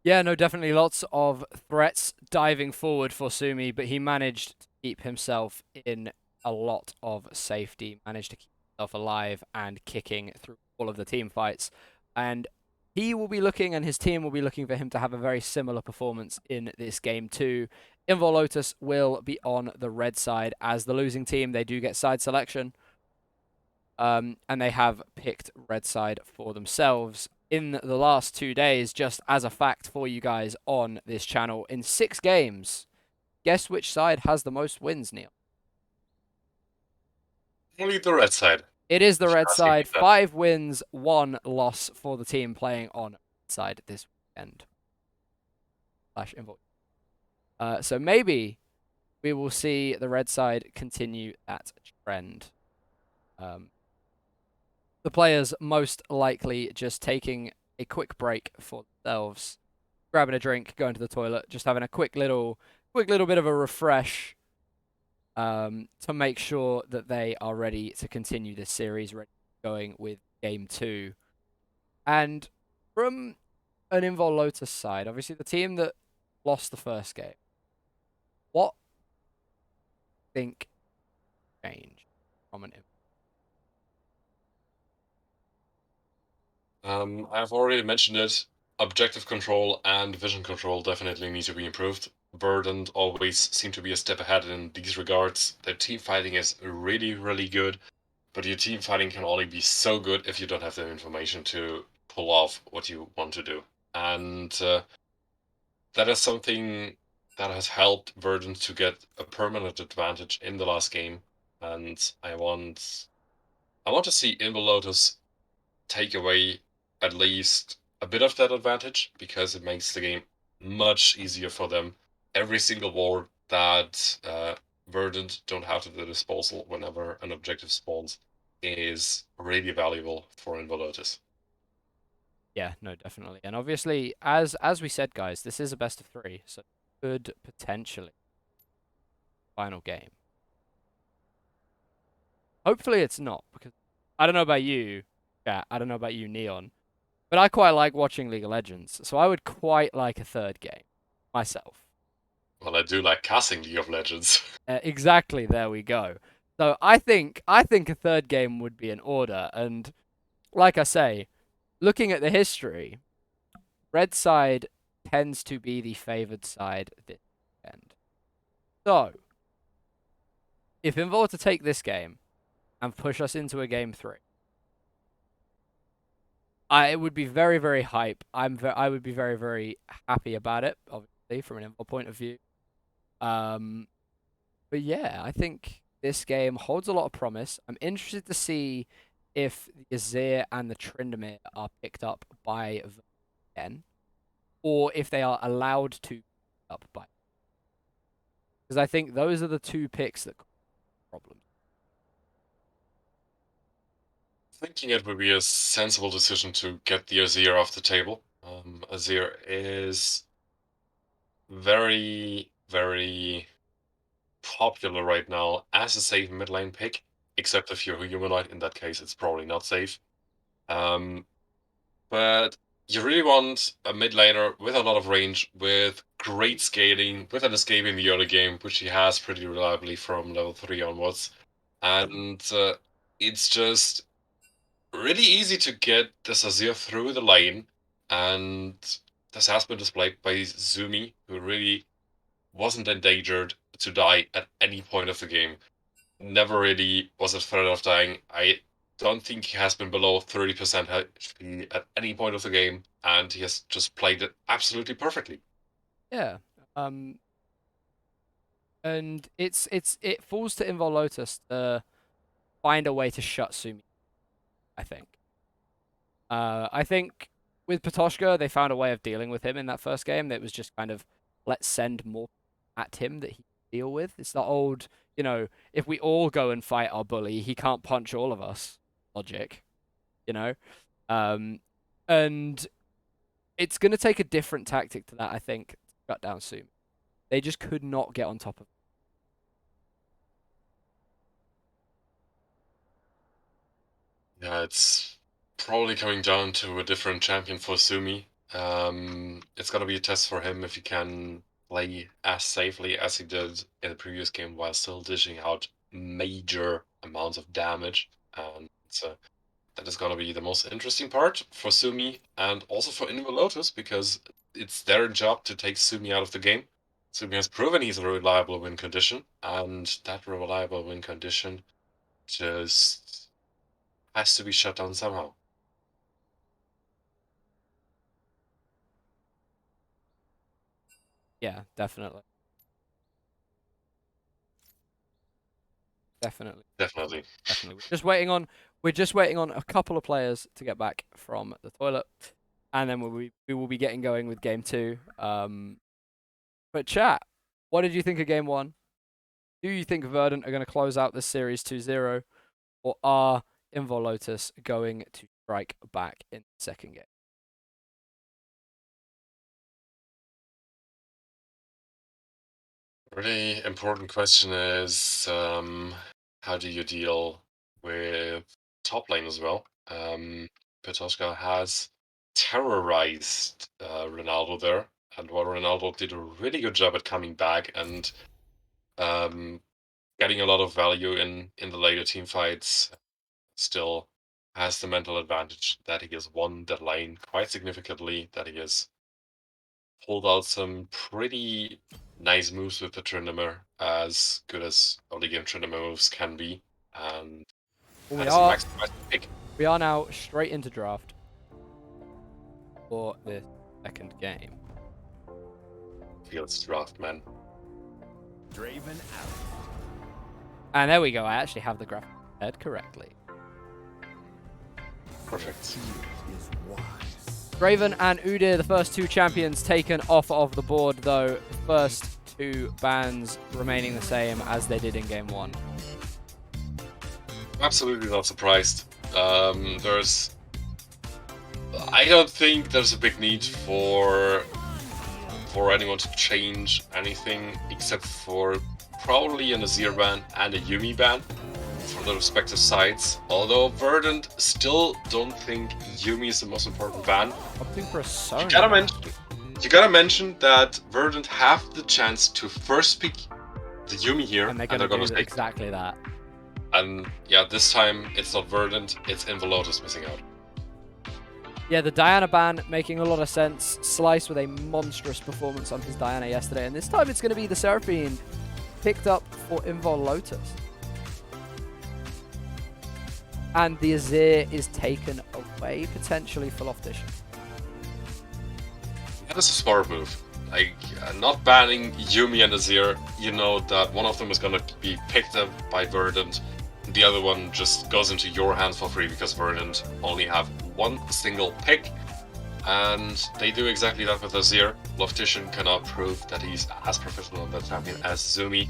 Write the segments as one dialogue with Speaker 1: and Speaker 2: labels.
Speaker 1: Yeah, no, definitely lots of threats diving forward for Sumi, but he managed to keep himself in a lot of safety, managed to keep himself alive and kicking through all of the team fights. And he will be looking, and his team will be looking for him to have a very similar performance in this game too. Invul Lotus will be on the red side as the losing team. They do get side selection, and they have picked red side for themselves in the last 2 days. Just as a fact for you guys on this channel, in 6 games, guess which side has the most wins, Neil?
Speaker 2: Only the red side,
Speaker 1: It is the
Speaker 2: if
Speaker 1: red
Speaker 2: you're asking me
Speaker 1: side.
Speaker 2: that.
Speaker 1: 5 wins, 1 loss for the team playing on red side this weekend. Slash Invul. So maybe we will see the red side continue that trend. Um, the players most likely just taking a quick break for themselves, grabbing a drink, going to the toilet, just having a quick little bit of a refresh, to make sure that they are ready to continue this series, ready going with game two. And from an Invol Lotus side, obviously the team that lost the first game, what think changed from an
Speaker 2: I've already mentioned it. Objective control and vision control definitely need to be improved. Verdant always seem to be a step ahead in these regards. Their team fighting is really, really good, but your team fighting can only be so good if you don't have the information to pull off what you want to do. And that is something that has helped Verdant to get a permanent advantage in the last game. And I want to see Invul Lotus take away at least a bit of that advantage because it makes the game much easier for them. Every single ward that Verdant don't have at their disposal whenever an objective spawns is really valuable for Involotus.
Speaker 1: Yeah, no, definitely. And obviously, as we said, guys, this is a best of three, so could potentially final game. Hopefully it's not, because I don't know about you, chat, I don't know about you, Neon, but I quite like watching League of Legends, so I would quite like a third game myself.
Speaker 2: Well, I do like casting League of Legends.
Speaker 1: Exactly, there we go. So I think a third game would be in order, and like I say, looking at the history, red side tends to be the favored side this weekend. So, if Invul were to take this game and push us into a game three, I it would be very very hype. I would be very very happy about it, obviously from an Invul point of view. Um, but yeah, I think this game holds a lot of promise. I'm interested to see if the Azir and the Tryndamere are picked up by again, or if they are allowed to be picked up by. Because I think those are the two picks that cause problems.
Speaker 2: Thinking it would be a sensible decision to get the Azir off the table. Azir is very, very popular right now as a safe mid lane pick, except if you're a humanoid. In that case, it's probably not safe. Um, but you really want a mid laner with a lot of range, with great scaling, with an escape in the early game, which he has pretty reliably from level 3 onwards. And it's just really easy to get this Azir through the lane. And this has been displayed by Zumi, who really wasn't endangered to die at any point of the game. Never really was a threat of dying. I don't think he has been below 30% HP at any point of the game, and he has just played it absolutely perfectly.
Speaker 1: Yeah. Um, and it falls to Invol Lotus to find a way to shut Sumi. I think. I think with Patoshka, they found a way of dealing with him in that first game. That was just kind of let's send more at him that he can deal with. It's the old, if we all go and fight our bully, he can't punch all of us. Logic, you know. Um, and it's going to take a different tactic to that, I think, to shut down Sumi. They just could not get on top of.
Speaker 2: Yeah, it's probably coming down to a different champion for Sumi. It's gonna be a test for him if he can play as safely as he did in the previous game while still dishing out major amounts of damage. And that is gonna be the most interesting part for Sumi and also for Invul Lotus, because it's their job to take Sumi out of the game. Sumi has proven he's a reliable win condition, and that reliable win condition just has to be shut down somehow.
Speaker 1: Yeah, definitely. Definitely.
Speaker 2: Definitely.
Speaker 1: Definitely. We're just waiting on a couple of players to get back from the toilet, and then we will be getting going with game 2. But chat, what did you think of game 1? Do you think Verdant are going to close out this series 2-0, or are Invul Lotus going to strike back in the second game?
Speaker 2: Really important question is how do you deal with top lane as well? Petoshka has terrorized Ronaldo there, and while Ronaldo did a really good job at coming back and getting a lot of value in the later team fights, still has the mental advantage that he has won that lane quite significantly, that he has pulled out some pretty nice moves with the Tryndamere, as good as early game Tryndamere moves can be, and
Speaker 1: Well,
Speaker 2: has a maximized pick.
Speaker 1: we are now straight into draft for this second game.
Speaker 2: Feels draft, man.
Speaker 3: Draven out.
Speaker 1: And there we go. I actually have the graphic head correctly.
Speaker 2: Perfect.
Speaker 1: Draven and Udyr, the first 2 champions taken off of the board, though. The first 2 bans remaining the same as they did in game 1.
Speaker 2: Absolutely not surprised. I don't think there's a big need for anyone to change anything except for probably an Azir ban and a Yuumi ban for the respective sides. Although Verdant still don't think Yuumi is the most important ban.
Speaker 1: Opting for a Sona.
Speaker 2: You gotta mention that Verdant have the chance to first pick the Yuumi here,
Speaker 1: and they're gonna do exactly that.
Speaker 2: And yeah, this time it's not Verdant, it's Invul Lotus missing out.
Speaker 1: Yeah, the Diana ban making a lot of sense. Slice with a monstrous performance on his Diana yesterday, and this time it's going to be the Seraphine picked up for Invul Lotus. And the Azir is taken away, potentially for Lotus.
Speaker 2: That is a smart move. Like, not banning Yuumi and Azir, you know that one of them is going to be picked up by Verdant, the other one just goes into your hands for free because Verdant only have one single pick, and they do exactly that with Azir. Loftician cannot prove that he's as professional on that champion as Zumi.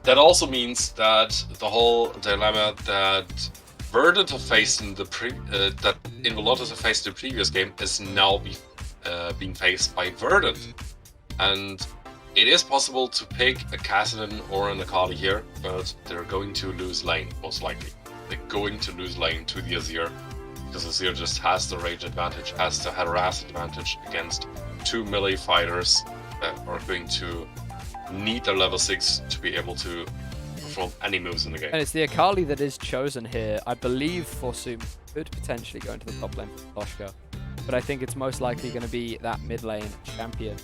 Speaker 2: That also means that the whole dilemma that Verdant have faced in the that Invul Lotus have faced in the previous game is now being faced by Verdant. And it is possible to pick a Kassadin or an Akali here, but they're going to lose lane, most likely. They're going to lose lane to the Azir, because Azir just has the rage advantage, has the harass advantage against 2 melee fighters that are going to need their level 6 to be able to perform any moves in the game.
Speaker 1: And it's the Akali that is chosen here. I believe Forsum could potentially go into the top lane for Toshka, but I think it's most likely going to be that mid lane champion.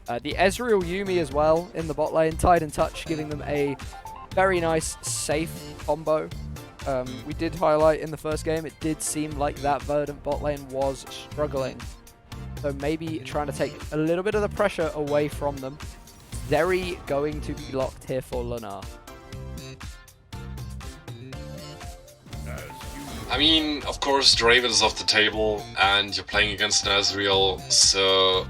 Speaker 1: The Ezreal Yuumi as well in the bot lane, tied in touch, giving them a very nice, safe combo. We did highlight in the first game, it did seem like that Verdant bot lane was struggling. So maybe trying to take a little bit of the pressure away from them. Zeri going to be locked here for Lunar.
Speaker 2: I mean, of course, Draven is off the table, and you're playing against an Ezreal, so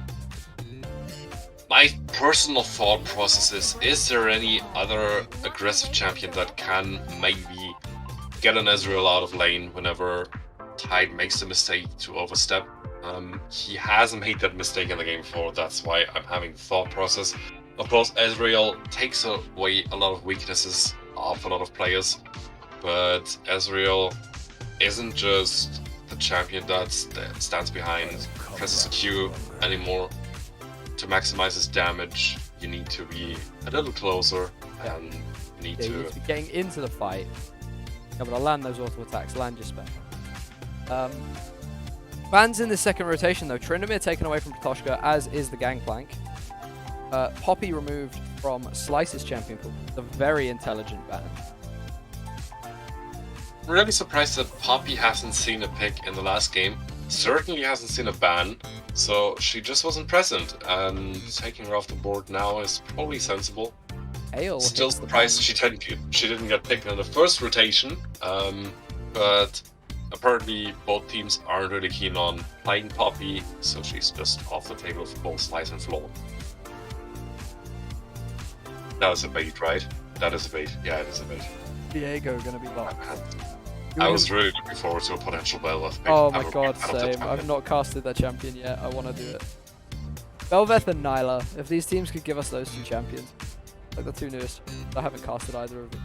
Speaker 2: my personal thought process is there any other aggressive champion that can maybe get an Ezreal out of lane whenever Tide makes the mistake to overstep? He hasn't made that mistake in the game before, that's why I'm having the thought process. Of course, Ezreal takes away a lot of weaknesses of a lot of players, but Ezreal isn't just the champion that stands behind presses a Q anymore. To maximize his damage, you need to be a little closer and you need
Speaker 1: Yeah, you
Speaker 2: to...
Speaker 1: need to be getting into the fight. Able to land those auto attacks, land your spell. Bans in the second rotation though. Tryndamere taken away from Patoshka, as is the Gangplank. Poppy removed from Slice's champion pool. The very intelligent ban.
Speaker 2: I'm really surprised that Poppy hasn't seen a pick in the last game. Certainly hasn't seen a ban, so she just wasn't present, and taking her off the board now is probably sensible.
Speaker 1: Ale
Speaker 2: Still
Speaker 1: hits the
Speaker 2: surprised
Speaker 1: ban.
Speaker 2: she didn't get picked in the first rotation, but apparently both teams aren't really keen on playing Poppy, so she's just off the table for both Slice and Floor. That was a bait, right? That is a bait. Yeah, it is a bait.
Speaker 1: Diego gonna be locked.
Speaker 2: I was really looking forward to a potential Belveth pick.
Speaker 1: Oh my god, same. I've not casted that champion yet. I want to do it. Belveth and Nyla. If these teams could give us those two champions. Like the two newest. I haven't casted either of them.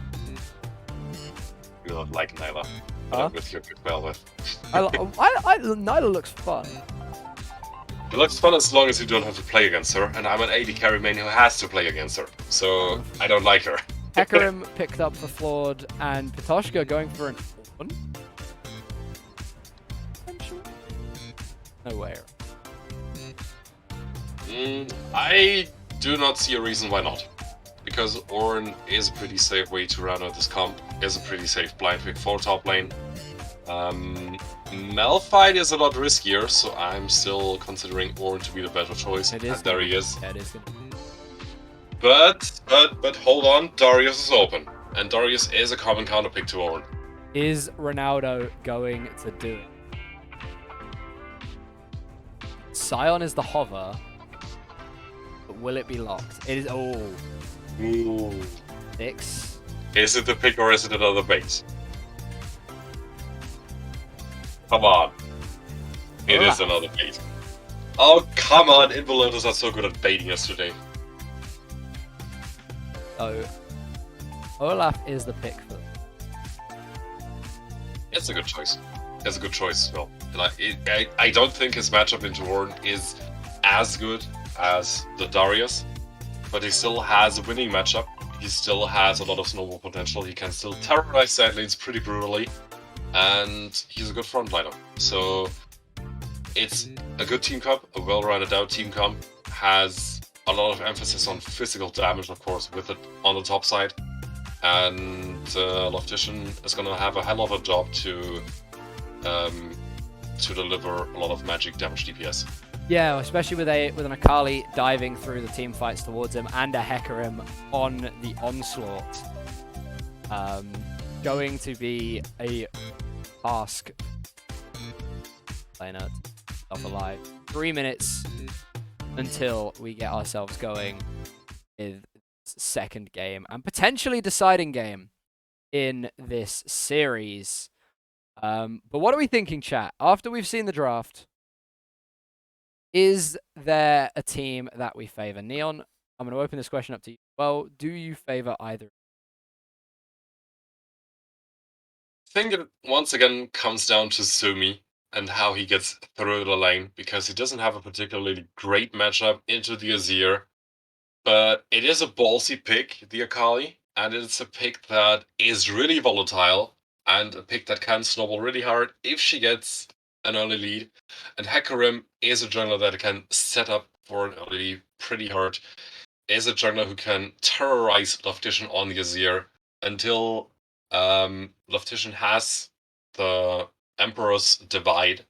Speaker 2: You don't like Nyla.
Speaker 1: Huh?
Speaker 2: I'm with you with Belveth.
Speaker 1: Nyla looks fun.
Speaker 2: It looks fun as long as you don't have to play against her, and I'm an AD carry main who has to play against her, so I don't like her.
Speaker 1: Hecarim picked up the Flawed, and Patoshka going for an Orn? No way.
Speaker 2: I do not see a reason why not. Because Ornn is a pretty safe way to round out this comp, is a pretty safe blind pick for top lane. Malphite is a lot riskier, so I'm still considering Ornn to be the better choice.
Speaker 1: It is.
Speaker 2: And there he is.
Speaker 1: Yeah, it is good.
Speaker 2: But hold on, Darius is open. And Darius is a common counter pick to Ornn.
Speaker 1: Is Ronaldo going to do it? Sion is the hover, but will it be locked? It is. Oh.
Speaker 2: Ooh.
Speaker 1: 6.
Speaker 2: Is it the pick or is it another bait? Come on. It is another bait. Oh, come on. Invulnerables are so good at baiting us today.
Speaker 1: So, Olaf is the pick for them.
Speaker 2: It's a good choice. It's a good choice as well. I don't think his matchup into Ornn is as good as the Darius, but he still has a winning matchup. He still has a lot of snowball potential. He can still terrorize side lanes pretty brutally, and he's a good frontliner. So it's a good team comp, a well-rounded out team comp. Has a lot of emphasis on physical damage, of course, with it on the top side. And Loftician is going to have a hell of a job to deliver a lot of magic damage DPS.
Speaker 1: Yeah, especially with an Akali diving through the team fights towards him and a Hecarim on the onslaught. Going to be a task. Planet off alive. 3 minutes until we get ourselves going with second game and potentially deciding game in this series. But what are we thinking, chat? After we've seen the draft, is there a team that we favor? Neon, I'm going to open this question up to you. Well, do you favor either?
Speaker 2: I think it once again comes down to Sumi and how he gets through the lane, because he doesn't have a particularly great matchup into the Azir. But it is a ballsy pick, the Akali, and it's a pick that is really volatile, and a pick that can snowball really hard if she gets an early lead. And Hecarim is a jungler that can set up for an early lead pretty hard. Is a jungler who can terrorize Loftician on the Azir until Loftician has the Emperor's Divide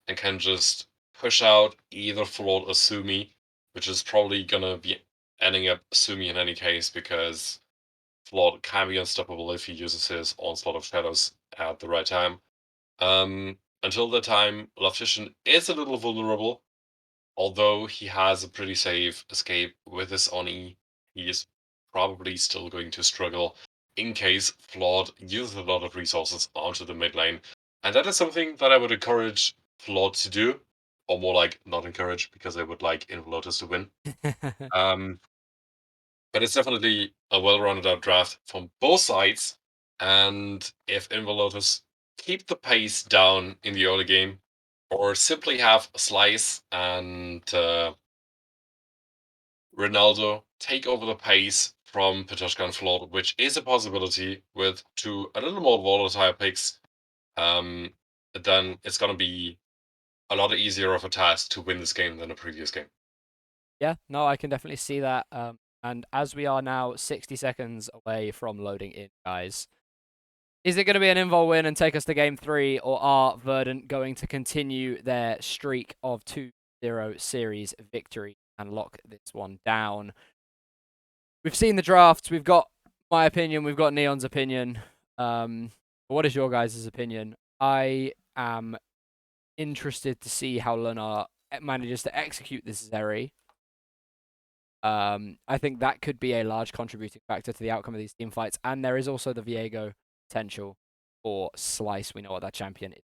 Speaker 2: and can just push out either Float or Sumi, which is probably gonna be ending up Sumi in any case, because Float can be unstoppable if he uses his Onslaught of Shadows at the right time. Until that time, Loftician is a little vulnerable, although he has a pretty safe escape with his Oni. He is probably still going to struggle in case Float uses a lot of resources onto the mid lane. And that is something that I would encourage Float to do, or more like not encourage, because I would like Lotus to win. But it's definitely a well-rounded out draft from both sides. And if Lotus keep the pace down in the early game, Or simply have Slice and Ronaldo take over the pace from Petushka and Float, which is a possibility with two a little more volatile picks. Then it's going to be a lot easier of a task to win this game than a previous game.
Speaker 1: Yeah, no, I can definitely see that. And as we are now 60 seconds away from loading in, guys, is it going to be an Invul win and take us to game 3, or are Verdant going to continue their streak of 2-0 series victory and lock this one down? We've seen the drafts. We've got my opinion. We've got Neon's opinion. What is your guys' opinion? I am interested to see how Lunar manages to execute this Zeri. I think that could be a large contributing factor to the outcome of these team fights. And there is also the Viego potential for Slice. We know what that champion is.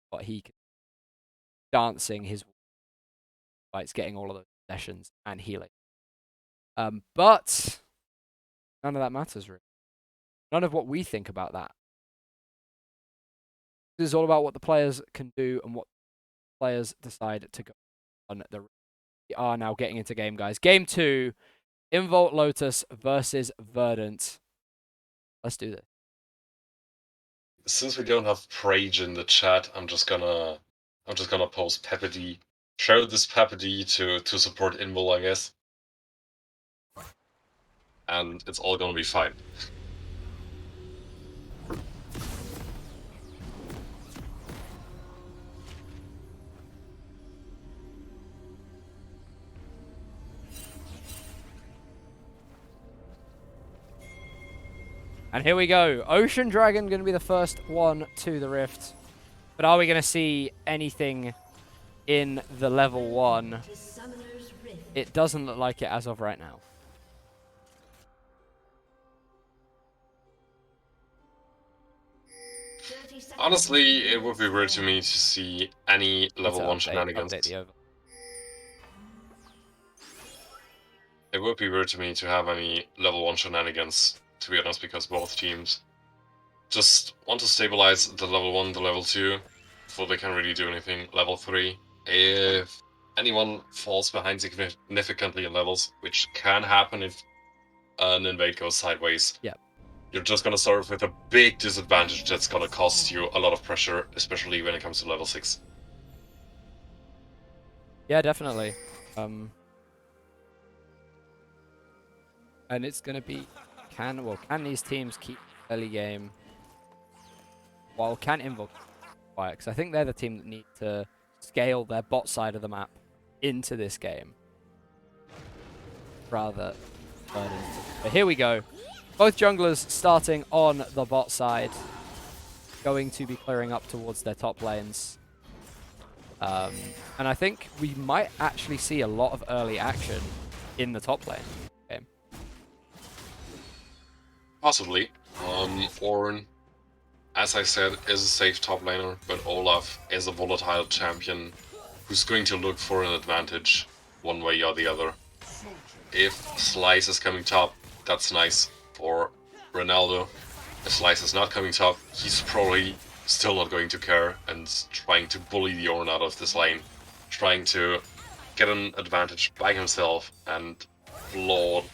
Speaker 1: What he can dancing his fights, getting all of those possessions and healing. But none of that matters really. None of what we think about that. This is all about what the players can do and what players decide to go on. We are now getting into game, guys. Game 2, Invul Lotus versus Verdant. Let's do this.
Speaker 2: Since we don't have Prage in the chat, I'm just gonna post Pepidi. Show this Pepidi to support Invul, I guess. And it's all gonna be fine.
Speaker 1: And here we go. Ocean Dragon going to be the first one to the Rift. But are we going to see anything in the level 1? It doesn't look like it as of right now.
Speaker 2: Honestly, it would be weird to me to see any level 1 shenanigans. It would be weird to me to have any level 1 shenanigans, to be honest, because both teams just want to stabilize the level 1, the level 2, before they can really do anything. Level 3, if anyone falls behind significantly in levels, which can happen if an invade goes sideways, you're just going to start with a big disadvantage that's going to cost you a lot of pressure, especially when it comes to level 6.
Speaker 1: Yeah, definitely. And it's going to be, can these teams keep early game? Well, can Invul quiet? Because I think they're the team that need to scale their bot side of the map into this game. Rather than... But here we go. Both junglers starting on the bot side. Going to be clearing up towards their top lanes. And I think we might actually see a lot of early action in the top lane. Okay.
Speaker 2: Possibly. Ornn, as I said, is a safe top laner, but Olaf is a volatile champion who's going to look for an advantage one way or the other. If Slice is coming top, that's nice for Ronaldo. If Slice is not coming top, he's probably still not going to care and trying to bully the Ornn out of this lane, trying to get an advantage by himself, and Lord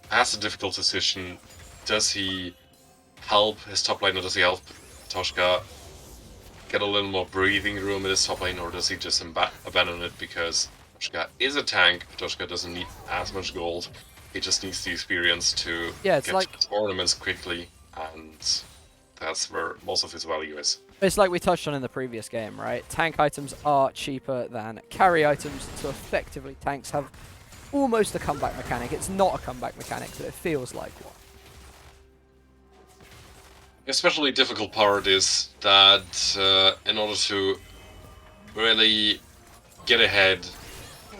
Speaker 2: has a difficult decision. Does he help his top lane, or does he help Toshka get a little more breathing room in his top lane, or does he just abandon it because Toshka is a tank? Toshka doesn't need as much gold. He just needs the experience to get
Speaker 1: like
Speaker 2: ornaments quickly, and that's where most of his value is.
Speaker 1: It's like we touched on in the previous game, right? Tank items are cheaper than carry items, so effectively tanks have almost a comeback mechanic. It's not a comeback mechanic, but it feels like one.
Speaker 2: The especially difficult part is that in order to really get ahead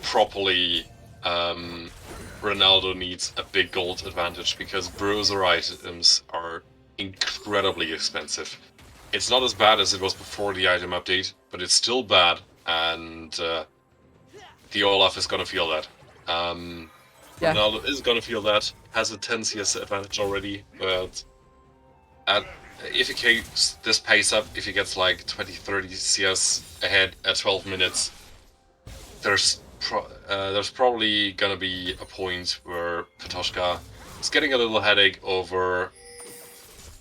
Speaker 2: properly, Ronaldo needs a big gold advantage, because bruiser items are incredibly expensive. It's not as bad as it was before the item update, but it's still bad, and the Olaf is gonna feel that. Ronaldo is gonna feel that, has a 10 CS advantage already, but at if he keeps this pace up, if he gets like 20-30 CS ahead at 12 minutes, there's probably gonna be a point where Patoshka is getting a little headache over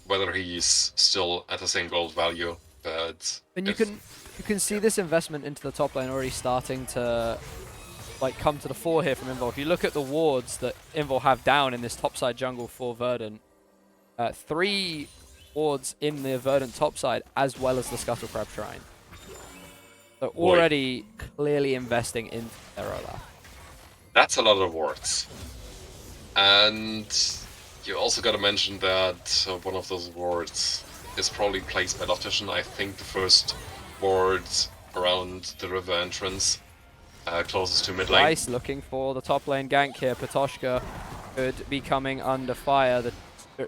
Speaker 2: whether he's still at the same gold value. But
Speaker 1: And you can see this investment into the top lane already starting to like come to the fore here from Invul. If you look at the wards that Invul have down in this topside jungle for Verdant, 3 wards in the Verdant topside as well as the Scuttle Crab Shrine. So already clearly investing in their Olaf.
Speaker 2: That's a lot of wards. And you also gotta mention that one of those wards is probably placed by Loftian. I think the first ward around the river entrance, closest to mid lane.
Speaker 1: Nice, looking for the top lane gank here. Patoshka could be coming under fire. The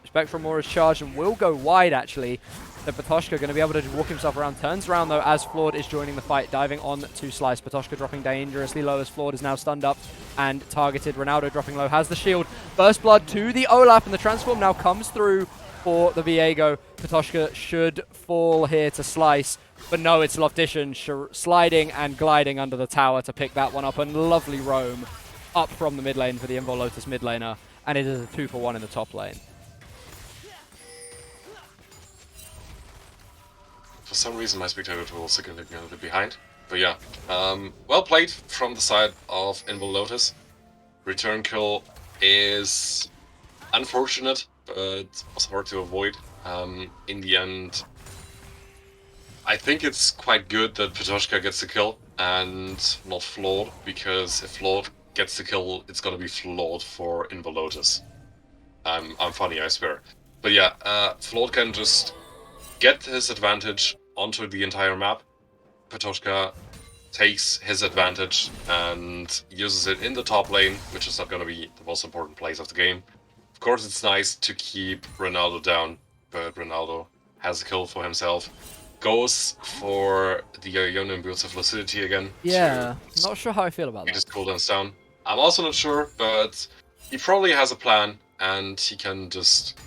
Speaker 1: Spectral Maw is charged and will go wide, actually. So Patoshka going to be able to walk himself around. Turns around, though, as Flawed is joining the fight, diving on to Slice. Patoshka dropping dangerously low as Flawed is now stunned up and targeted. Ronaldo dropping low, has the shield. Burst Blood to the Olaf, and the transform now comes through for the Viego. Patoshka should fall here to Slice, but no, it's Loftian sliding and gliding under the tower to pick that one up. And lovely roam up from the mid lane for the Invul Lotus mid laner, and it is a 2-for-1 in the top lane.
Speaker 2: For some reason, my spectator tool is significantly behind. But yeah, well played from the side of Invul Lotus. Return kill is unfortunate, but was hard to avoid. In the end, I think it's quite good that Patoshka gets the kill and not Flawed, because if Flawed gets the kill, it's gonna be Flawed for Invul Lotus. I'm funny, I swear. But yeah, Flawed can just get his advantage onto the entire map. Patoshka takes his advantage and uses it in the top lane, which is not going to be the most important place of the game. Of course, it's nice to keep Ronaldo down, but Ronaldo has a kill for himself. Goes for the Ionian Boots of Lucidity again.
Speaker 1: Yeah, not sure how I feel about
Speaker 2: He
Speaker 1: that.
Speaker 2: just cooldowns down. I'm also not sure, but he probably has a plan, and he can just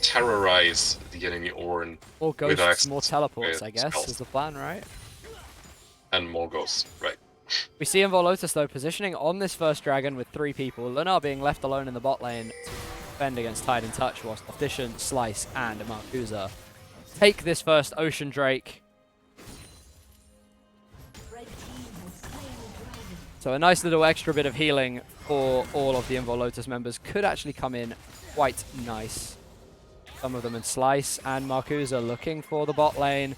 Speaker 2: terrorize the enemy Ornn.
Speaker 1: More
Speaker 2: with
Speaker 1: ghosts,
Speaker 2: access
Speaker 1: more teleports,
Speaker 2: with
Speaker 1: I guess,
Speaker 2: spells.
Speaker 1: is the plan, right?
Speaker 2: And more ghosts, right.
Speaker 1: We see Invul Lotus, though, positioning on this first dragon with 3 people. Lunar being left alone in the bot lane to defend against Tide in Touch, whilst Loftian, Slice, and Marcusa take this first Ocean Drake. So a nice little extra bit of healing for all of the Invul Lotus members could actually come in quite nice. Some of them in Slice and Marcusa looking for the bot lane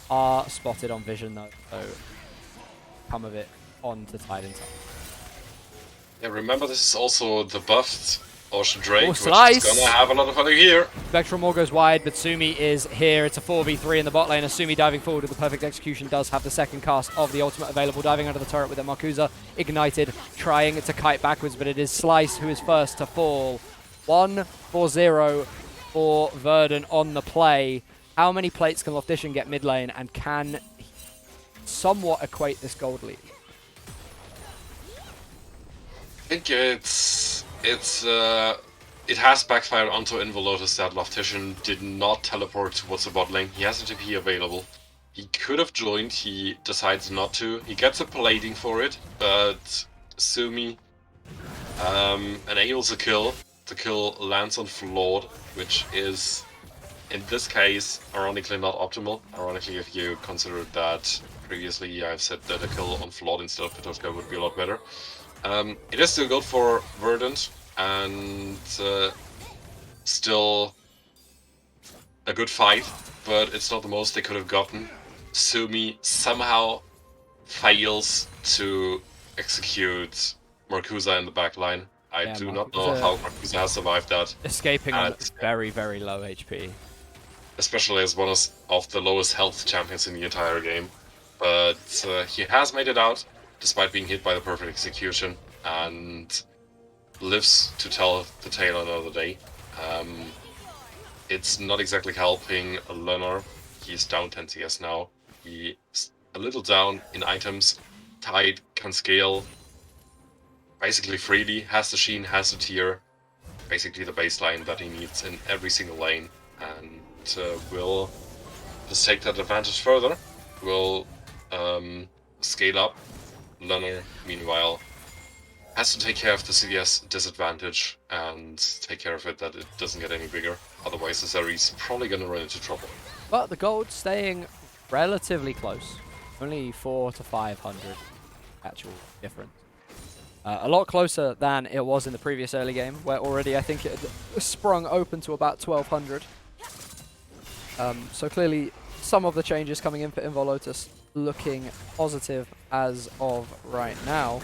Speaker 1: are spotted on vision, though. So come of it on to Tide in Touch.
Speaker 2: Yeah, remember this is also the buffed Ocean Drake, which
Speaker 1: Slice!
Speaker 2: is gonna have a lot of value here.
Speaker 1: Spectral Maw goes wide, but Sumi is here. It's a 4v3 in the bot lane. As Sumi diving forward with the perfect execution does have the second cast of the ultimate available. Diving under the turret with the Marcusa ignited, trying to kite backwards, but it is Slice who is first to fall. 1-4-0 for Verdant on the play. How many plates can Loftian get mid lane, and can he somewhat equate this gold lead?
Speaker 2: I think it has backfired onto Invul Lotus that Loftian did not teleport towards the bot lane. He has a TP available. He could have joined, he decides not to. He gets a plating for it, but Sumi enables a kill. The kill lands on Flawed, which is, in this case, ironically not optimal. Ironically, if you consider that previously I've said that a kill on Flawed instead of Patoshka would be a lot better. It is still good for Verdant, and still a good fight, but it's not the most they could have gotten. Sumi somehow fails to execute Marcusa in the back line. I do not know how Marcusa has survived that.
Speaker 1: Escaping on very, very low HP.
Speaker 2: Especially as one of the lowest health champions in the entire game. But he has made it out, despite being hit by the perfect execution, and lives to tell the tale another day. It's not exactly helping Leonard. He's down 10 CS now. He's a little down in items. Tide can scale basically freely, has the Sheen, has the tier, basically the baseline that he needs in every single lane, and will just take that advantage further. Will scale up. Lunner, meanwhile, has to take care of the CDS disadvantage and take care of it that it doesn't get any bigger. Otherwise, the series probably going to run into trouble.
Speaker 1: But the gold staying relatively close. Only 400 to 500 actual difference. A lot closer than it was in the previous early game, where already I think it had sprung open to about 1200. So clearly, some of the changes coming in for Invul Lotus looking positive as of right now.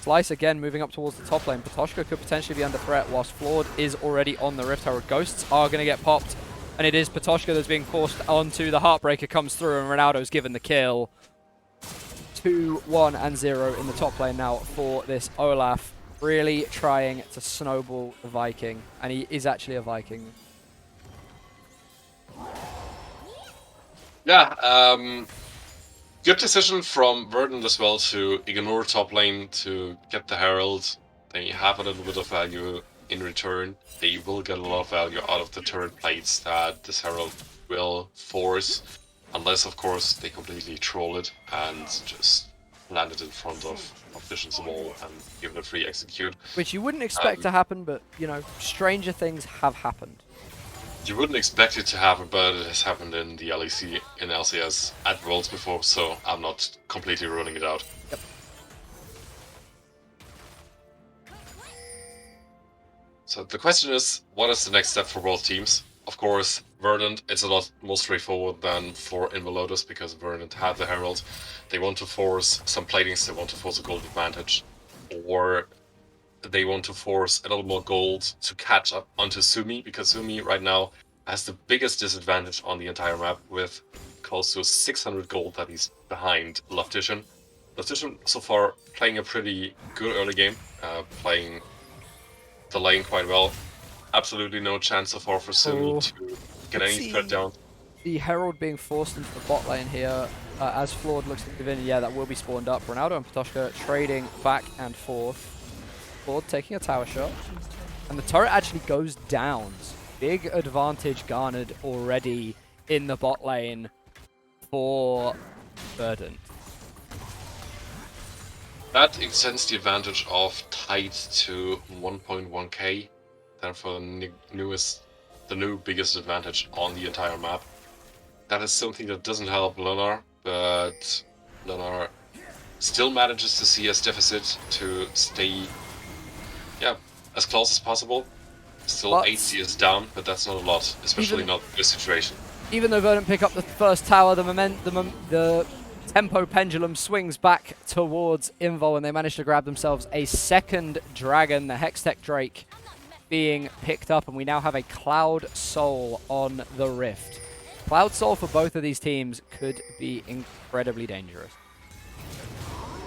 Speaker 1: Slice again moving up towards the top lane. Patoshka could potentially be under threat whilst Flawed is already on the Rift Herald. Ghosts are going to get popped, and it is Patoshka that's being forced onto the Heartbreaker comes through, and Ronaldo's given the kill. 2, 1, and 0 in the top lane now for this Olaf. Really trying to snowball the Viking, and he is actually a Viking.
Speaker 2: Yeah, good decision from Verdant as well to ignore top lane to get the Herald. They have a little bit of value in return. They will get a lot of value out of the turret plates that this Herald will force. Unless, of course, they completely troll it and just land it in front of Vision's wall and give it a free execute.
Speaker 1: Which you wouldn't expect to happen, but, you know, stranger things have happened.
Speaker 2: You wouldn't expect it to happen, but it has happened in the LEC, in LCS, at Worlds before, so I'm not completely ruling it out.
Speaker 1: Yep.
Speaker 2: So the question is, what is the next step for both teams? Of course, Verdant, it's a lot more straightforward than for Invul Lotus, because Verdant had the Herald. They want to force some platings, they want to force a gold advantage, or they want to force a little more gold to catch up onto Sumi, because Sumi right now has the biggest disadvantage on the entire map with close to 600 gold that he's behind Loftition. Loftition so far playing a pretty good early game, playing the lane quite well. Absolutely no chance so far for Sumi to get any threat down.
Speaker 1: The Herald being forced into the bot lane here as Flawed looks to give in. Yeah, that will be spawned up. Ronaldo and Patoshka trading back and forth. Flawed taking a tower shot, and the turret actually goes down. Big advantage garnered already in the bot lane for Verdant.
Speaker 2: That extends the advantage of Tide to 1.1k, therefore the new biggest advantage on the entire map. That is something that doesn't help Lunar, but Lunar still manages to see CS deficit to stay as close as possible. Still
Speaker 1: But
Speaker 2: 8 CS down, but that's not a lot, especially not in this situation.
Speaker 1: Even though Verdant pick up the first tower, the tempo pendulum swings back towards Invul, and they manage to grab themselves a second dragon, the Hextech Drake being picked up, and we now have a Cloud Soul on the Rift. Cloud Soul for both of these teams could be incredibly dangerous.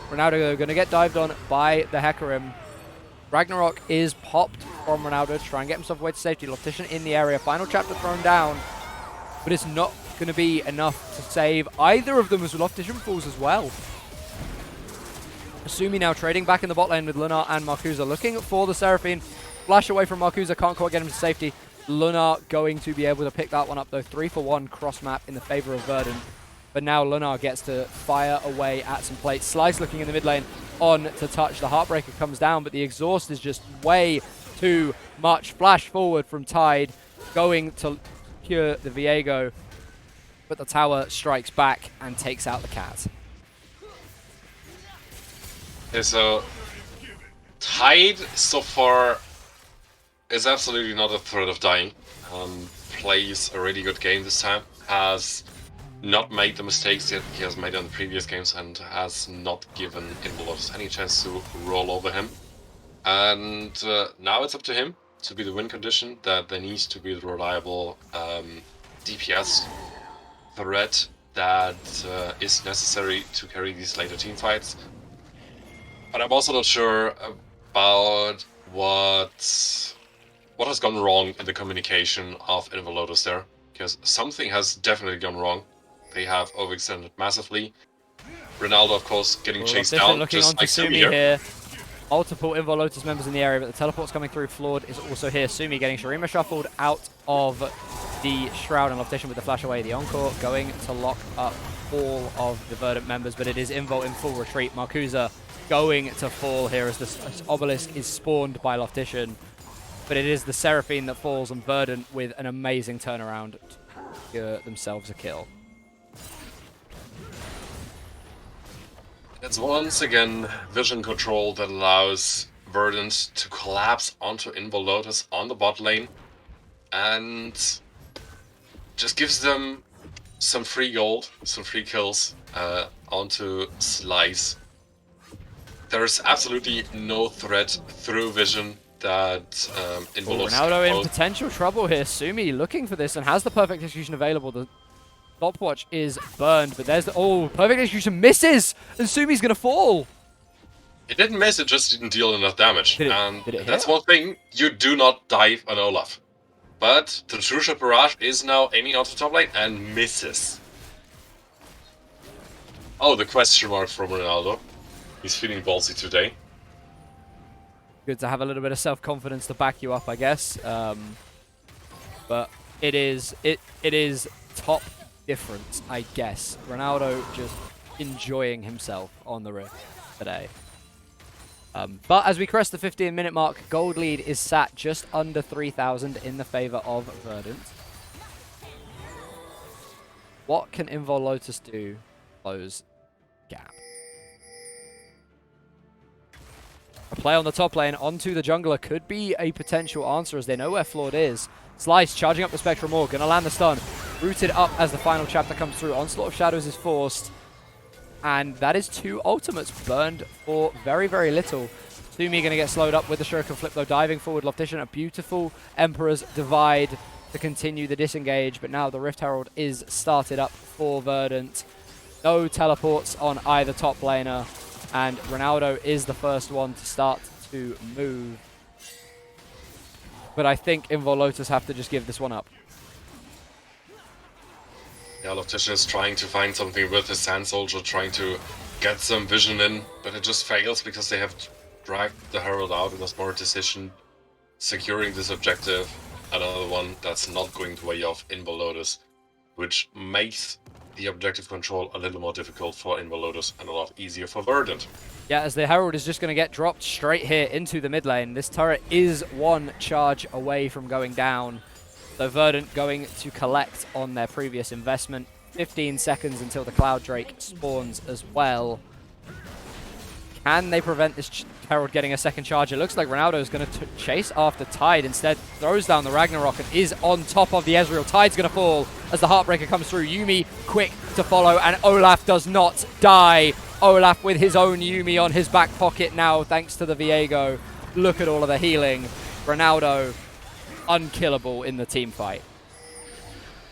Speaker 1: Ronaldo going to get dived on by the Hecarim. Ragnarok is popped from Ronaldo to try and get himself away to safety. Loftition in the area. Final chapter thrown down. But it's not going to be enough to save either of them as Loftition falls as well. Sumi now trading back in the bot lane with Lunar and Marcusa. Looking for the Seraphine. Flash away from Marcusa. Can't quite get him to safety. Lunar going to be able to pick that one up though. 3-for-1 cross map in the favor of Verdant. But now Lunar gets to fire away at some plates. Slice looking in the mid lane on to touch. The Heartbreaker comes down, but the exhaust is just way too much. Flash forward from Tide, going to cure the Viego. But the tower strikes back and takes out the cat.
Speaker 2: Okay, so Tide so far is absolutely not a threat of dying. Plays a really good game this time. Has not made the mistakes that he has made in the previous games and has not given Invul Lotus any chance to roll over him. And now it's up to him to be the win condition, that there needs to be the reliable DPS threat that is necessary to carry these later team fights. But I'm also not sure about what has gone wrong in the communication of Invul Lotus there, because something has definitely gone wrong. They have overextended massively. Ronaldo, of course, getting chased down,
Speaker 1: Looking
Speaker 2: just
Speaker 1: onto
Speaker 2: like
Speaker 1: Sumi
Speaker 2: Sumi
Speaker 1: here. Multiple Invul Lotus members in the area, but the teleport's coming through. Flawed is also here. Sumi getting Shurima shuffled out of the Shroud and Loftition with the flash away. The Encore going to lock up all of the Verdant members, but it is Invul in full retreat. Marcusa going to fall here as this Obelisk is spawned by Loftition, but it is the Seraphine that falls on Verdant with an amazing turnaround to secure themselves a kill.
Speaker 2: It's once again vision control that allows Verdant to collapse onto Invul Lotus on the bot lane and just gives them some free gold, some free kills onto Slice. There's absolutely no threat through vision that Invul Lotus
Speaker 1: Ronaldo in potential trouble here. Sumi looking for this and has the perfect execution available. The stopwatch is burned, but there's the... Oh, perfect execution misses! And Sumi's gonna fall!
Speaker 2: It didn't miss, it just didn't deal enough damage.
Speaker 1: Did it
Speaker 2: That's
Speaker 1: hit?
Speaker 2: one thing, you do not dive on Olaf. But the True Shot Barrage is now aiming onto top lane and misses. Oh, the question mark from Ronaldo. He's feeling ballsy today.
Speaker 1: Good to have a little bit of self-confidence to back you up, I guess. But it is top difference, I guess. Ronaldo just enjoying himself on the Rift today. But as we crest the 15-minute mark, gold lead is sat just under 3,000 in the favor of Verdant. What can Invul Lotus do to close the gap? A play on the top lane onto the jungler could be a potential answer as they know where Flawed is. Slice charging up the Spectral Maw, gonna land the stun. Rooted up as the final chapter comes through. Onslaught of Shadows is forced. And that is 2 ultimates burned for very, very little. Sumi gonna get slowed up with the Shuriken Flip though, diving forward. Loftition, a beautiful Emperor's Divide to continue the disengage, but now the Rift Herald is started up for Verdant. No teleports on either top laner, and Ronaldo is the first one to start to move. But I think Invul Lotus have to just give this one up.
Speaker 2: Yeah, Loftition is trying to find something with his Sand Soldier, trying to get some vision in, but it just fails because they have dragged the Herald out in a smart decision, securing this objective. Another one that's not going to weigh off Invul Lotus, which makes the objective control a little more difficult for Invul Lotus and a lot easier for Verdant.
Speaker 1: Yeah, as the Herald is just going to get dropped straight here into the mid lane. This turret is 1 charge away from going down. So Verdant going to collect on their previous investment. 15 seconds until the Cloud Drake spawns as well. Can they prevent this Herald getting a second charge? It looks like Ronaldo is going to chase after Tide. Instead, throws down the Ragnarok and is on top of the Ezreal. Tide's going to fall as the Heartbreaker comes through. Yuumi quick to follow, and Olaf does not die. Olaf with his own Yuumi on his back pocket now, thanks to the Viego. Look at all of the healing. Ronaldo, unkillable in the team fight.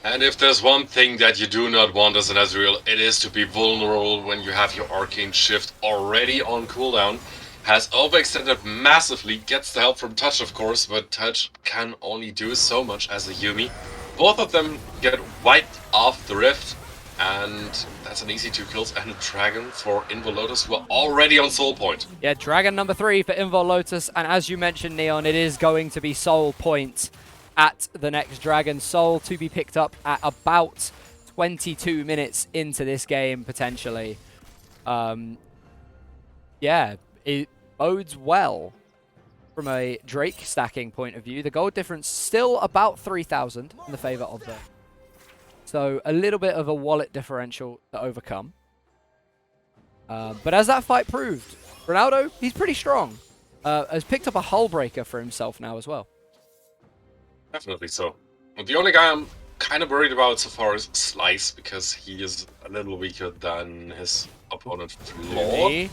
Speaker 2: And if there's one thing that you do not want as an Ezreal, it is to be vulnerable when you have your Arcane Shift already on cooldown. Has overextended massively, gets the help from Touch of course, but Touch can only do so much as a Yuumi. Both of them get wiped off the Rift, and that's an easy 2 kills and a Dragon for Invul Lotus, who are already on Soul Point.
Speaker 1: Yeah, Dragon number 3 for Invul Lotus, and as you mentioned, Neon, it is going to be Soul Point at the next Dragon. Soul to be picked up at about 22 minutes into this game, potentially. Yeah, it bodes well from a Drake stacking point of view. The gold difference still about 3,000 in the favor of them. So a little bit of a wallet differential to overcome. But as that fight proved, Ronaldo, he's pretty strong. Has picked up a hull breaker for himself now as well.
Speaker 2: Definitely so. The only guy I'm kind of worried about so far is Slice, because he is a little weaker than his opponent Flawed.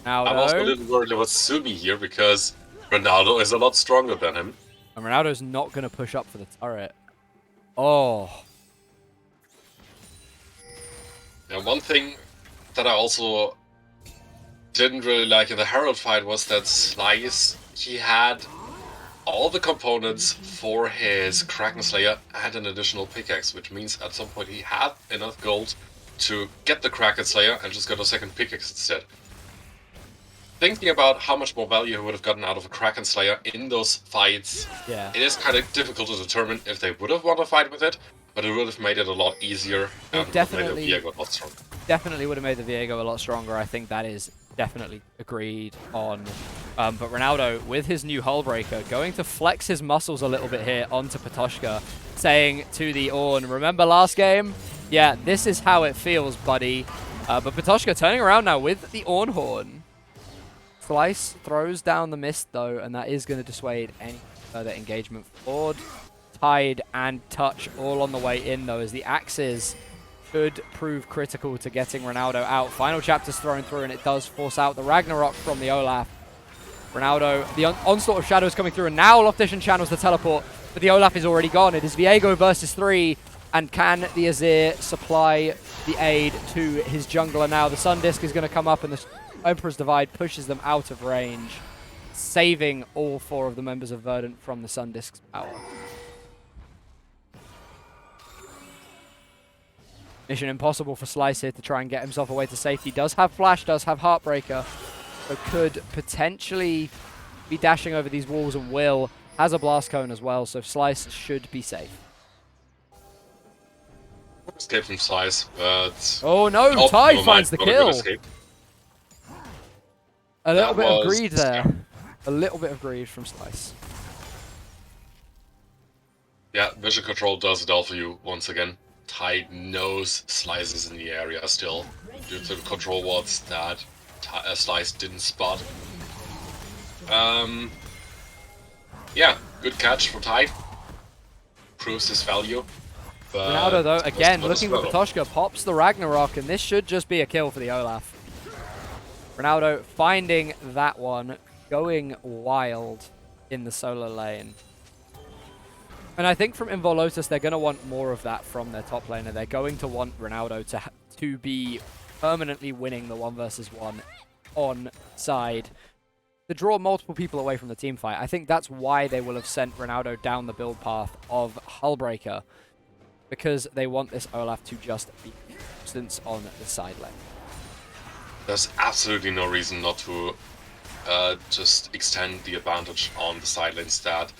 Speaker 2: I'm also a little worried about Sumi here, because Ronaldo is a lot stronger than him.
Speaker 1: And Ronaldo's not going to push up for the turret. Oh.
Speaker 2: Now, one thing that I also didn't really like in the Herald fight was that Slice, he had all the components for his Kraken Slayer and an additional pickaxe, which means at some point he had enough gold to get the Kraken Slayer and just got a second pickaxe instead. thinking about how much more value he would have gotten out of a Kraken Slayer in those fights,
Speaker 1: Yeah.
Speaker 2: it is kind of difficult to determine if they would have won a fight with it, but it would have made it a lot easier
Speaker 1: It
Speaker 2: and
Speaker 1: definitely-
Speaker 2: made the Viego a lot stronger.
Speaker 1: Definitely would have made the Viego a lot stronger. I think that is definitely agreed on. But Ronaldo, with his new Hullbreaker, going to flex his muscles a little bit here onto Patoshka, saying to the Ornn, remember last game? Yeah, this is how it feels, buddy. But Patoshka turning around now with the Ornn Horn. Slice throws down the mist, though, and that is going to dissuade any further engagement forward. Tide and Touch all on the way in, though, as the axes could prove critical to getting Ronaldo out. Final chapter's thrown through, and it does force out the Ragnarok from the Olaf. Ronaldo, the onslaught of shadows coming through, and now Loftition channels the teleport, but the Olaf is already gone. It is Viego versus 3, and can the Azir supply the aid to his jungler now? The Sun Disc is going to come up, and the Emperor's Divide pushes them out of range, saving all 4 of the members of Verdant from the Sun Disc's power. Mission impossible for Slice here to try and get himself away to safety. Does have Flash, does have Heartbreaker, so could potentially be dashing over these walls, and will. Has a Blast Cone as well, so Slice should be safe.
Speaker 2: Escape from Slice, but...
Speaker 1: Oh no,
Speaker 2: Oh,
Speaker 1: Tide
Speaker 2: never
Speaker 1: finds the
Speaker 2: mind, not a good
Speaker 1: kill.
Speaker 2: escape.
Speaker 1: A little
Speaker 2: That
Speaker 1: bit of
Speaker 2: was-
Speaker 1: greed there. A little bit of greed from Slice.
Speaker 2: Yeah, Vision Control does it all for you once again. Tide knows Slice is in the area still, due to the control wards that Slice didn't spot. Yeah, good catch for Tide. Proves his value. But
Speaker 1: Ronaldo, though, again,
Speaker 2: Lotus
Speaker 1: looking for
Speaker 2: struggle.
Speaker 1: Patoshka, pops the Ragnarok, and this should just be a kill for the Olaf. Ronaldo finding that one, going wild in the solo lane. And I think from Invul Lotus, they're going to want more of that from their top laner. They're going to want Ronaldo to be permanently winning the 1 versus 1 on side, to draw multiple people away from the team fight. I think that's why they will have sent Ronaldo down the build path of Hullbreaker, because they want this Olaf to just be substance on the side lane.
Speaker 2: There's absolutely no reason not to just extend the advantage on the side lanes that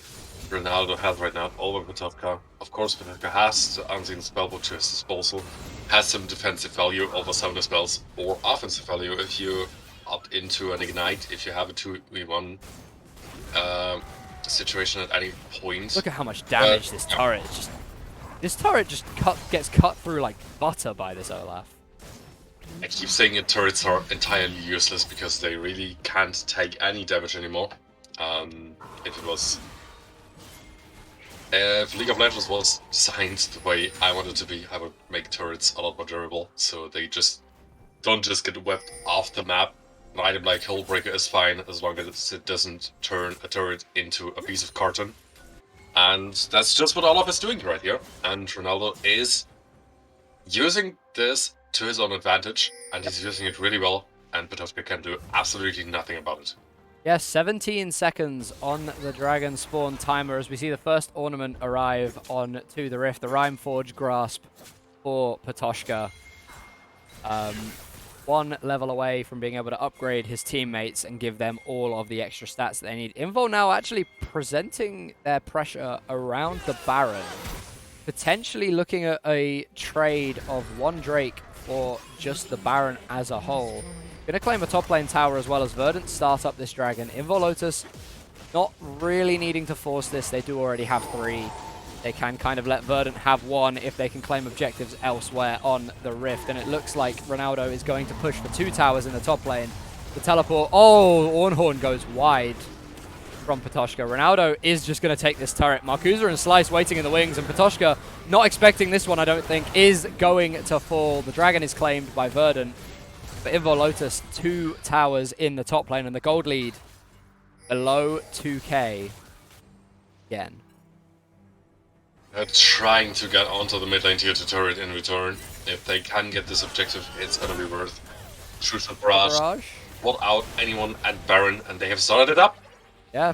Speaker 2: Ronaldo has right now over Patoshka. Of course, Patoshka has the Unseen Spellbook to his disposal, has some defensive value over some of the spells, or offensive value if you opt into an Ignite, if you have a 2v1 situation at any point.
Speaker 1: Look at how much damage this turret just... This turret just gets cut through like butter by this Olaf.
Speaker 2: I keep saying that turrets are entirely useless because they really can't take any damage anymore. If League of Legends was designed the way I want it to be, I would make turrets a lot more durable, so they just don't just get webbed off the map. An item like Hullbreaker is fine as long as it doesn't turn a turret into a piece of carton. And that's just what Olaf is doing right here. And Ronaldo is using this to his own advantage, and he's using it really well, and Patoshka can do absolutely nothing about it.
Speaker 1: Yes, 17 seconds on the Dragon Spawn timer as we see the first ornament arrive on to the Rift, the Rimeforge Grasp for Patoshka. 1 level away from being able to upgrade his teammates and give them all of the extra stats that they need. Invul now actually presenting their pressure around the Baron, potentially looking at a trade of 1 Drake for just the Baron as a whole. Gonna claim a top lane tower as well as Verdant start up this dragon. Invul Lotus not really needing to force this. They do already have 3. They can kind of let Verdant have 1 if they can claim objectives elsewhere on the Rift. And it looks like Ronaldo is going to push for 2 towers in the top lane. The teleport. Oh, Ornhorn goes wide from Patoshka. Ronaldo is just going to take this turret. Marcusa and Slice waiting in the wings. And Patoshka, not expecting this one, I don't think, is going to fall. The dragon is claimed by Verdant. But Invul Lotus, 2 towers in the top lane, and the gold lead below 2k again.
Speaker 2: Trying to get onto the mid lane tier to turret in return. If they can get this objective, it's gonna be worth. Shoot a barrage. Pull out anyone at Baron, and they have started it up.
Speaker 1: Yeah,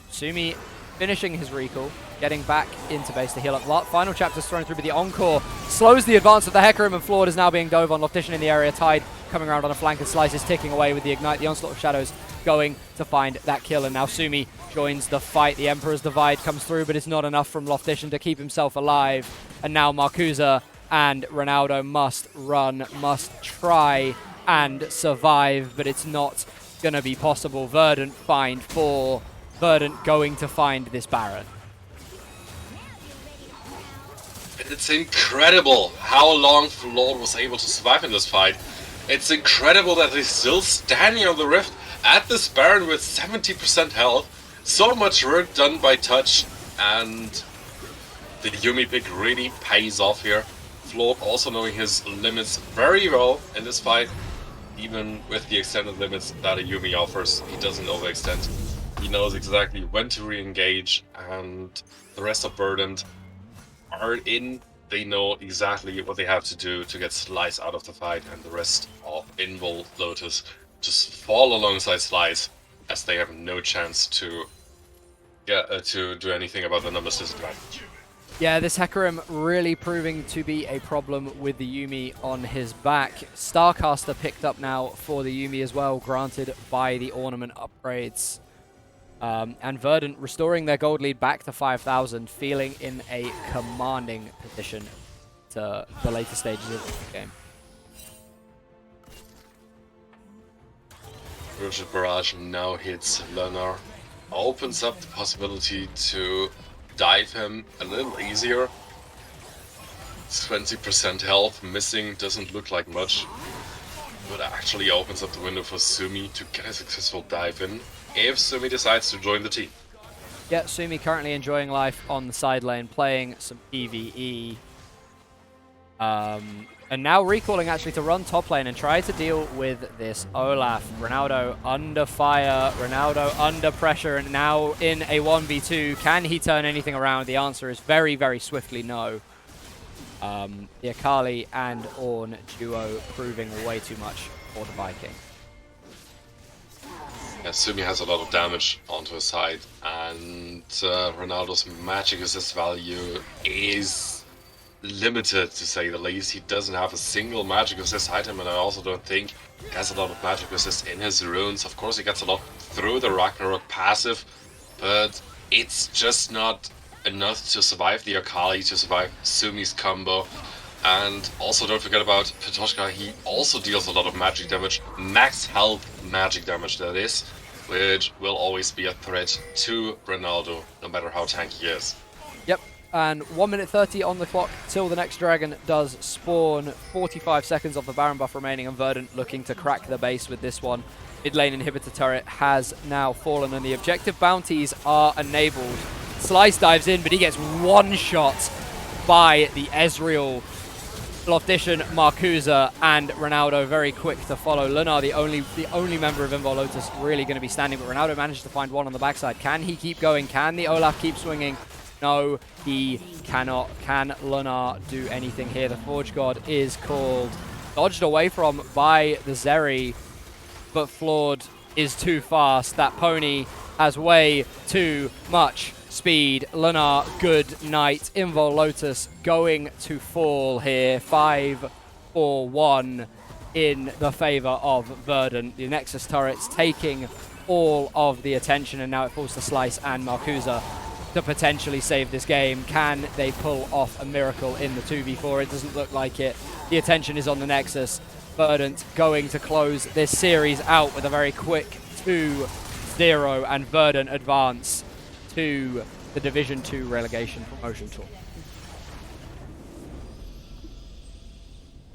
Speaker 1: Sumi finishing his recall, getting back into base to heal up. Final chapter's thrown through, but the Encore slows the advance of the Hecarim, and Flawed is now being dove on. Loftition in the area, Tide coming around on a flank, and Slice is ticking away with the Ignite. The Onslaught of Shadows going to find that kill, and now Sumi joins the fight. The Emperor's Divide comes through, but it's not enough from Loftition to keep himself alive. And now Marcusa and Ronaldo must run, must try and survive, but it's not going to be possible. Verdant find 4. Verdant going to find this Baron.
Speaker 2: It's incredible how long Floyd was able to survive in this fight. It's incredible that he's still standing on the Rift at this Baron with 70% health. So much work done by Touch, and the Yuumi pick really pays off here. Floyd also knowing his limits very well in this fight. Even with the extended limits that a Yuumi offers, he doesn't overextend. He knows exactly when to re-engage, and the rest of Verdant are in. They know exactly what they have to do to get Slice out of the fight, and the rest of Invul, Lotus just fall alongside Slice, as they have no chance to do anything about the numbers disadvantage.
Speaker 1: Yeah, this Hecarim really proving to be a problem with the Yuumi on his back. Starcaster picked up now for the Yuumi as well, granted by the ornament upgrades. And Verdant restoring their gold lead back to 5,000, feeling in a commanding position to the later stages of the game.
Speaker 2: Rigid Barrage now hits Lunar, opens up the possibility to dive him a little easier. 20% health missing doesn't look like much, but actually opens up the window for Sumi to get a successful dive in, if Sumi decides to join the team.
Speaker 1: Yeah, Sumi currently enjoying life on the side lane, playing some PvE. And now recalling actually to run top lane and try to deal with this Olaf. Ronaldo under fire, Ronaldo under pressure, and now in a 1v2. Can he turn anything around? The answer is very, very swiftly no. The Akali and Ornn duo proving way too much for the Viking.
Speaker 2: Yeah, Sumi has a lot of damage onto his side, and Ronaldo's magic assist value is limited, to say the least. He doesn't have a single magic assist item, and I also don't think he has a lot of magic assist in his runes. Of course, he gets a lot through the Ragnarok passive, but it's just not enough to survive the Akali, to survive Sumi's combo. And also don't forget about Petoshka. He also deals a lot of magic damage, max health magic damage that is, which will always be a threat to Ronaldo, no matter how tanky he is.
Speaker 1: Yep, and 1 minute 30 on the clock till the next dragon does spawn. 45 seconds of the Baron buff remaining, and Verdant looking to crack the base with this one. Mid lane inhibitor turret has now fallen, and the objective bounties are enabled. Slice dives in, but he gets one shot by the Ezreal. Loftition, Marcusa, and Ronaldo very quick to follow. Lunar, the only member of Invul Lotus really going to be standing, but Ronaldo managed to find one on the backside. Can he keep going? Can the Olaf keep swinging? No, he cannot. Can Lunar do anything here? The Forge God is called. Dodged away from by the Zeri, but Flawed is too fast. That pony has way too much speed. Lunar, good night. Invul Lotus going to fall here. 5-4-1 in the favor of Verdant. The Nexus turrets taking all of the attention, and now it falls to Slice and Marcusa to potentially save this game. Can they pull off a miracle in the 2v4? It doesn't look like it. The attention is on the Nexus. Verdant going to close this series out with a very quick 2-0, and Verdant advance to the Division 2 relegation promotion tour.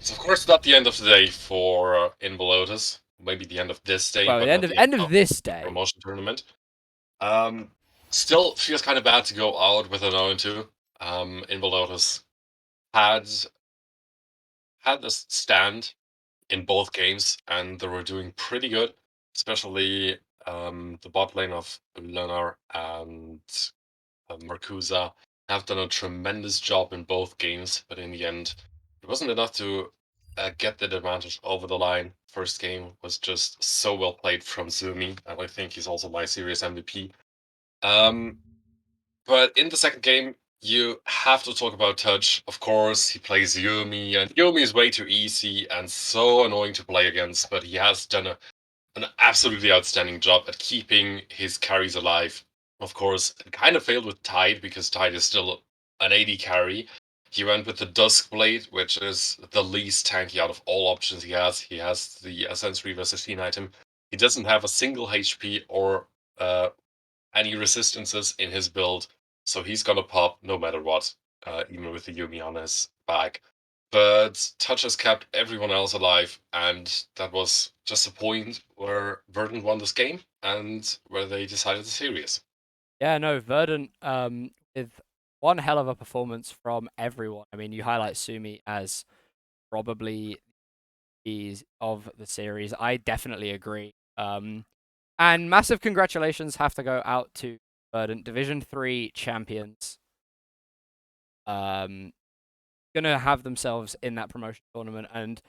Speaker 2: It's of course not the end of the day for Invul Lotus. Maybe the end of this day.
Speaker 1: Well,
Speaker 2: but
Speaker 1: the end of this day.
Speaker 2: Promotion tournament. Still feels kind of bad to go out with an 0-2. Invul Lotus had this stand in both games, and they were doing pretty good, especially the bot lane of Lunar and Marcusa have done a tremendous job in both games, but in the end, it wasn't enough to get that advantage over the line. First game was just so well played from Zumi, and I think he's also my series MVP. But in the second game, You have to talk about Touch. Of course, he plays Yumi, and Yumi is way too easy and so annoying to play against, but he has done an absolutely outstanding job at keeping his carries alive. Of course, it kind of failed with Tide because Tide is still an AD carry. He went with the Duskblade, which is the least tanky out of all options he has. He has the Sensory Assassin item. He doesn't have a single HP or any resistances in his build, so he's gonna pop no matter what, even with the Yumi on his back. But Touch has kept everyone else alive, and that was just a point where Verdant won this game and where they decided the series.
Speaker 1: Yeah, no, Verdant with one hell of a performance from everyone. I mean, you highlight Sumi as probably the of the series. I definitely agree. And massive congratulations have to go out to Verdant, Division 3 champions. Gonna have themselves in that promotion tournament, and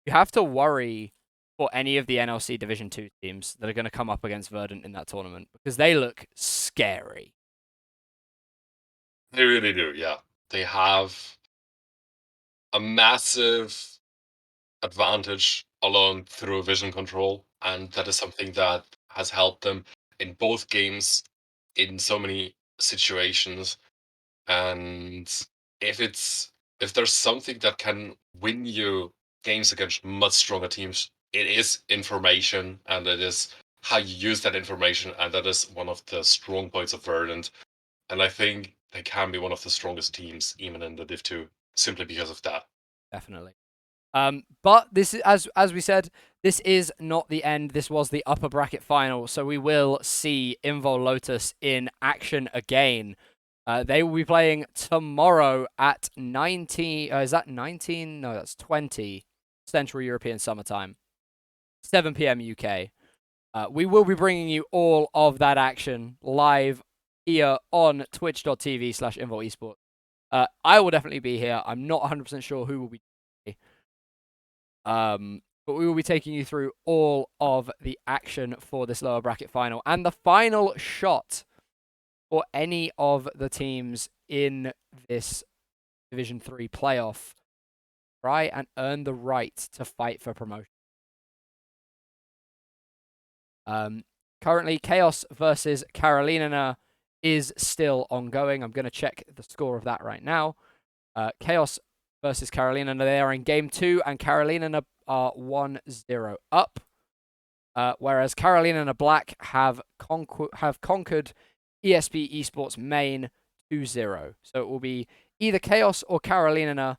Speaker 1: you have to worry for any of the NLC Division 2 teams that are going to come up against Verdant in that tournament because they look scary.
Speaker 2: They really do, yeah. They have a massive advantage alone through vision control, and that is something that has helped them in both games in so many situations. And if it's if there's something that can win you games against much stronger teams, it is information, and it is how you use that information, and that is one of the strong points of Verdant. And I think they can be one of the strongest teams even in the Div 2 simply because of that.
Speaker 1: Definitely. But this is, as we said, this is not the end. This was the upper bracket final, so we will see Invul Lotus in action again. They will be playing tomorrow at 19. Is that 19? No, that's 20 Central European Summertime, 7 p.m. UK. We will be bringing you all of that action live here on twitch.tv/Invul Esports. I will definitely be here. I'm not 100% sure who will be. But we will be taking you through all of the action for this lower bracket final and the final shot for any of the teams in this Division 3 playoff. Try and earn the right to fight for promotion. Currently, Chaos versus Carolina is still ongoing. I'm going to check the score of that right now. Chaos versus Carolina, they are in game 2, and Carolina are 1-0 up. Whereas Carolina Black have conquered ESP Esports main 2-0. So it will be either Chaos or Carolina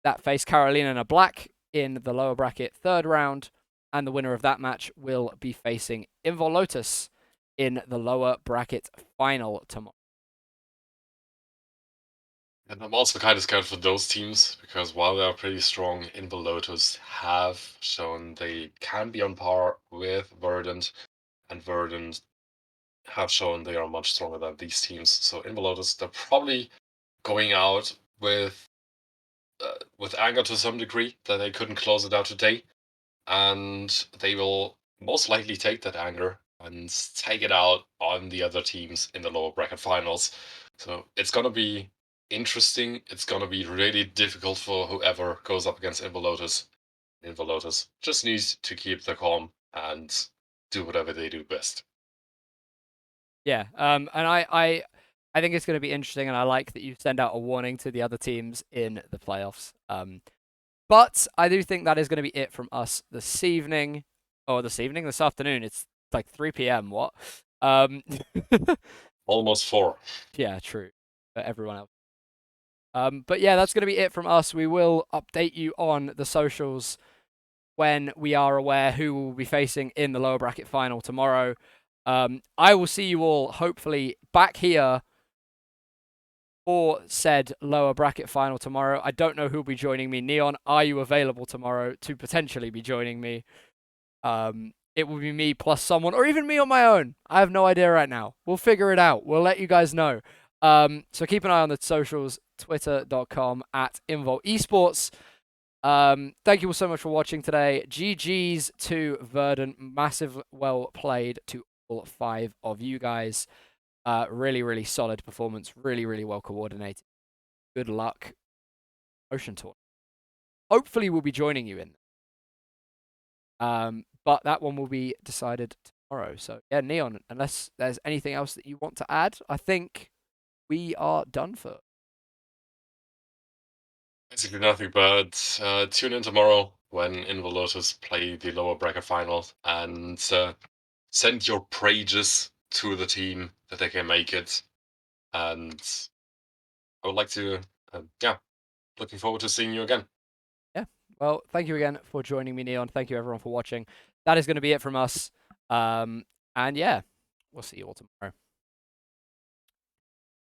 Speaker 1: that face Carolina Black in the lower bracket third round, and the winner of that match will be facing Invul Lotus in the lower bracket final tomorrow.
Speaker 2: And I'm also kind of scared for those teams because while they are pretty strong, Invul Lotus have shown they can be on par with Verdant, and Verdant have shown they are much stronger than these teams. So Invul Lotus, they're probably going out with anger to some degree that they couldn't close it out today, and they will most likely take that anger and take it out on the other teams in the lower bracket finals. So it's gonna be interesting. It's gonna be really difficult for whoever goes up against Invul Lotus. Invul Lotus just needs to keep the calm and do whatever they do best.
Speaker 1: Yeah, and I think it's going to be interesting, and I like that you send out a warning to the other teams in the playoffs. But I do think that is going to be it from us this evening, or this afternoon. It's like 3 p.m. What?
Speaker 2: Almost 4.
Speaker 1: Yeah, true. For everyone else. But yeah, that's going to be it from us. We will update you on the socials when we are aware who will be facing in the lower bracket final tomorrow. I will see you all hopefully back here for said lower bracket final tomorrow. I don't know who will be joining me. Neon, are you available tomorrow to potentially be joining me? It will be me plus someone, or even me on my own. I have no idea right now. We'll figure it out. We'll let you guys know. So keep an eye on the socials, twitter.com/Invul Esports. Thank you all so much for watching today. GG's to Verdant. Massive well played to all 5 of you guys. Really, really solid performance. Really, really well coordinated. Good luck. Ocean Tour. Hopefully, we'll be joining you in. But that one will be decided tomorrow. So yeah, Neon. Unless there's anything else that you want to add, I think we are done for.
Speaker 2: Basically nothing, but tune in tomorrow when Invul Lotus play the lower bracket final and send your praises to the team that they can make it. And I would like to, yeah, looking forward to seeing you again.
Speaker 1: Yeah. Well, thank you again for joining me, Neon. Thank you everyone for watching. That is going to be it from us. And yeah, we'll see you all tomorrow.